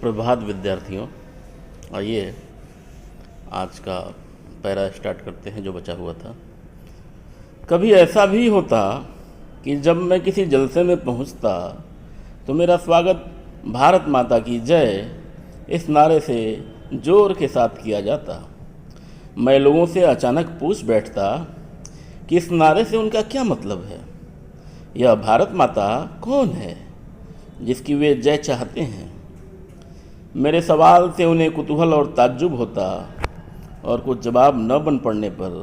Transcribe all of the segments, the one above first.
प्रभात विद्यार्थियों, आइए आज का पैरा स्टार्ट करते हैं जो बचा हुआ था। कभी ऐसा भी होता कि जब मैं किसी जलसे में पहुंचता तो मेरा स्वागत भारत माता की जय इस नारे से जोर के साथ किया जाता। मैं लोगों से अचानक पूछ बैठता कि इस नारे से उनका क्या मतलब है। यह भारत माता कौन है जिसकी वे जय चाहते हैं। मेरे सवाल से उन्हें कुतूहल और ताज्जुब होता और कुछ जवाब न बन पड़ने पर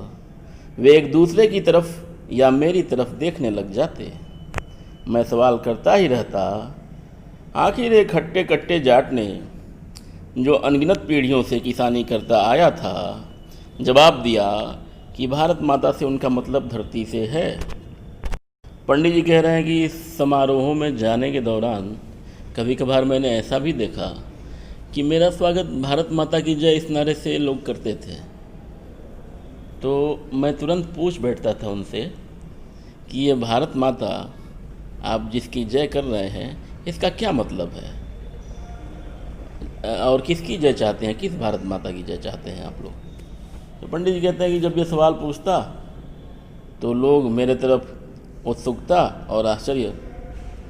वे एक दूसरे की तरफ या मेरी तरफ देखने लग जाते। मैं सवाल करता ही रहता। आखिर एक हट्टे कट्टे जाट ने जो अनगिनत पीढ़ियों से किसानी करता आया था जवाब दिया कि भारत माता से उनका मतलब धरती से है। पंडित जी कह रहे हैं कि इस समारोहों में जाने के दौरान कभी कभार मैंने ऐसा भी देखा कि मेरा स्वागत भारत माता की जय इस नारे से लोग करते थे। तो मैं तुरंत पूछ बैठता था उनसे कि ये भारत माता आप जिसकी जय कर रहे हैं इसका क्या मतलब है और किसकी जय चाहते हैं, किस भारत माता की जय चाहते हैं आप लोग। तो पंडित जी कहते हैं कि जब ये सवाल पूछता तो लोग मेरे तरफ उत्सुकता और आश्चर्य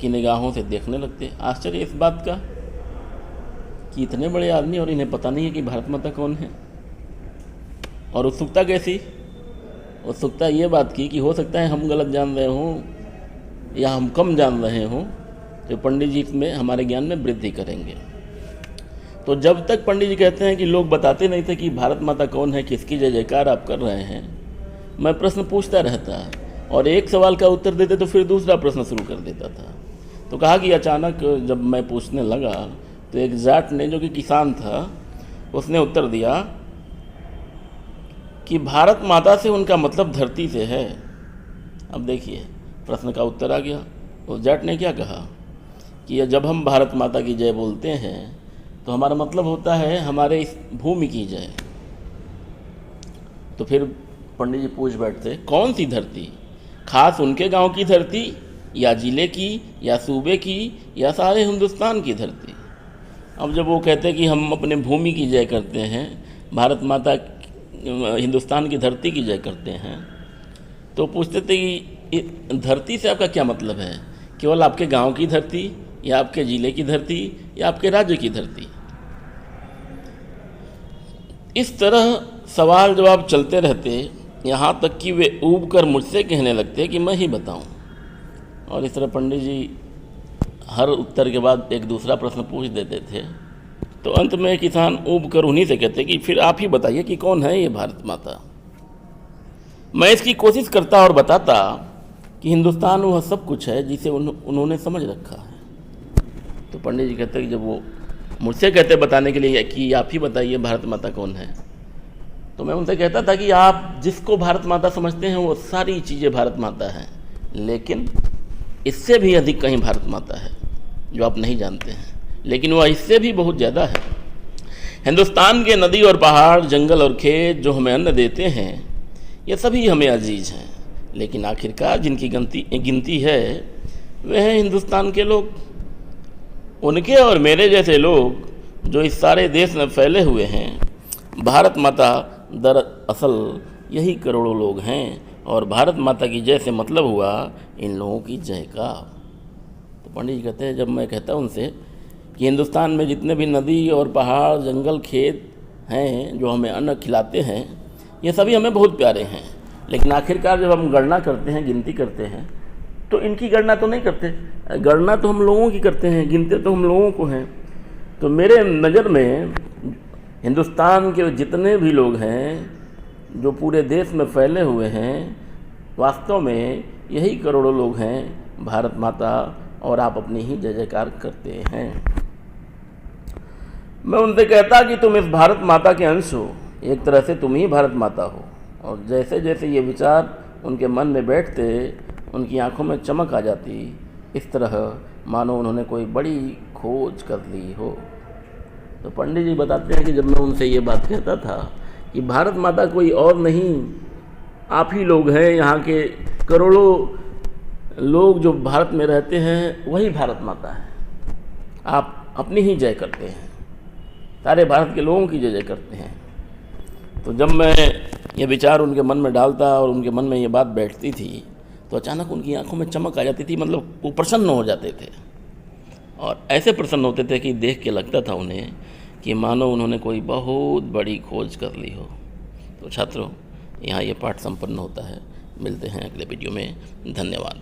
की निगाहों से देखने लगते। आश्चर्य इस बात का कि इतने बड़े आदमी और इन्हें पता नहीं है कि भारत माता कौन है। और उत्सुकता कैसी? उत्सुकता ये बात की कि हो सकता है हम गलत जान रहे हों या हम कम जान रहे हों, तो पंडित जी इसमें हमारे ज्ञान में वृद्धि करेंगे। तो जब तक पंडित जी कहते हैं कि लोग बताते नहीं थे कि भारत माता कौन है, किसकी जय जयकार आप कर रहे हैं, मैं प्रश्न पूछता रहता और एक सवाल का उत्तर देते तो फिर दूसरा प्रश्न शुरू कर देता था। तो कहा कि अचानक जब मैं पूछने लगा तो एक जाट ने, जो कि किसान था, उसने उत्तर दिया कि भारत माता से उनका मतलब धरती से है। अब देखिए प्रश्न का उत्तर आ गया। उस जाट ने क्या कहा कि जब हम भारत माता की जय बोलते हैं तो हमारा मतलब होता है हमारे इस भूमि की जय। तो फिर पंडित जी पूछ बैठते, कौन सी धरती? खास उनके गांव की धरती या ज़िले की या सूबे की या सारे हिंदुस्तान की धरती? अब जब वो कहते कि हम अपने भूमि की जय करते हैं, भारत माता हिंदुस्तान की धरती की जय करते हैं, तो पूछते थे कि धरती से आपका क्या मतलब है? केवल आपके गांव की धरती या आपके ज़िले की धरती या आपके राज्य की धरती? इस तरह सवाल जवाब चलते रहते, यहाँ तक कि वे ऊब कर मुझसे कहने लगते कि मैं ही बताऊं। और इस तरह पंडित जी हर उत्तर के बाद एक दूसरा प्रश्न पूछ देते थे। तो अंत में किसान ऊब कर उन्हीं से कहते कि फिर आप ही बताइए कि कौन है ये भारत माता। मैं इसकी कोशिश करता और बताता कि हिंदुस्तान वह सब कुछ है जिसे उन्होंने समझ रखा है। तो पंडित जी कहते कि जब वो मुझसे कहते बताने के लिए कि आप ही बताइए भारत माता कौन है, तो मैं उनसे कहता था कि आप जिसको भारत माता समझते हैं वो सारी चीज़ें भारत माता हैं, लेकिन इससे भी अधिक कहीं भारत माता है जो आप नहीं जानते हैं, लेकिन वह इससे भी बहुत ज़्यादा है। हिंदुस्तान के नदी और पहाड़, जंगल और खेत जो हमें अन्न देते हैं, ये सभी हमें अजीज हैं, लेकिन आखिरकार जिनकी गिनती है वे हैं हिंदुस्तान के लोग। उनके और मेरे जैसे लोग जो इस सारे देश में फैले हुए हैं, भारत माता दरअसल यही करोड़ों लोग हैं। और भारत माता की जय से मतलब हुआ इन लोगों की जय का। तो पंडित जी कहते हैं, जब मैं कहता उनसे कि हिंदुस्तान में जितने भी नदी और पहाड़, जंगल, खेत हैं जो हमें अन्न खिलाते हैं, ये सभी हमें बहुत प्यारे हैं, लेकिन आखिरकार जब हम गणना करते हैं, गिनती करते हैं, तो इनकी गणना तो नहीं करते। गणना तो हम लोगों की करते हैं, गिनते तो हम लोगों को हैं। तो मेरे नज़र में हिंदुस्तान के जितने भी लोग हैं जो पूरे देश में फैले हुए हैं, वास्तव में यही करोड़ों लोग हैं भारत माता, और आप अपनी ही जय जयकार करते हैं। मैं उनसे कहता कि तुम इस भारत माता के अंश हो, एक तरह से तुम ही भारत माता हो। और जैसे जैसे ये विचार उनके मन में बैठते, उनकी आंखों में चमक आ जाती, इस तरह मानो उन्होंने कोई बड़ी खोज कर ली हो। तो पंडित जी बताते हैं कि जब मैं उनसे ये बात कहता था कि भारत माता कोई और नहीं, आप ही लोग हैं, यहाँ के करोड़ों लोग जो भारत में रहते हैं वही भारत माता है, आप अपनी ही जय करते हैं। सारे भारत के लोगों की जय जय करते हैं। तो जब मैं ये विचार उनके मन में डालता और उनके मन में ये बात बैठती थी तो अचानक उनकी आंखों में चमक आ जाती थी, मतलब वो प्रसन्न हो जाते थे और ऐसे प्रसन्न होते थे कि देख के लगता था उन्हें कि मानो उन्होंने कोई बहुत बड़ी खोज कर ली हो। तो छात्रों, यहाँ ये पाठ संपन्न होता है। मिलते हैं अगले वीडियो में। धन्यवाद।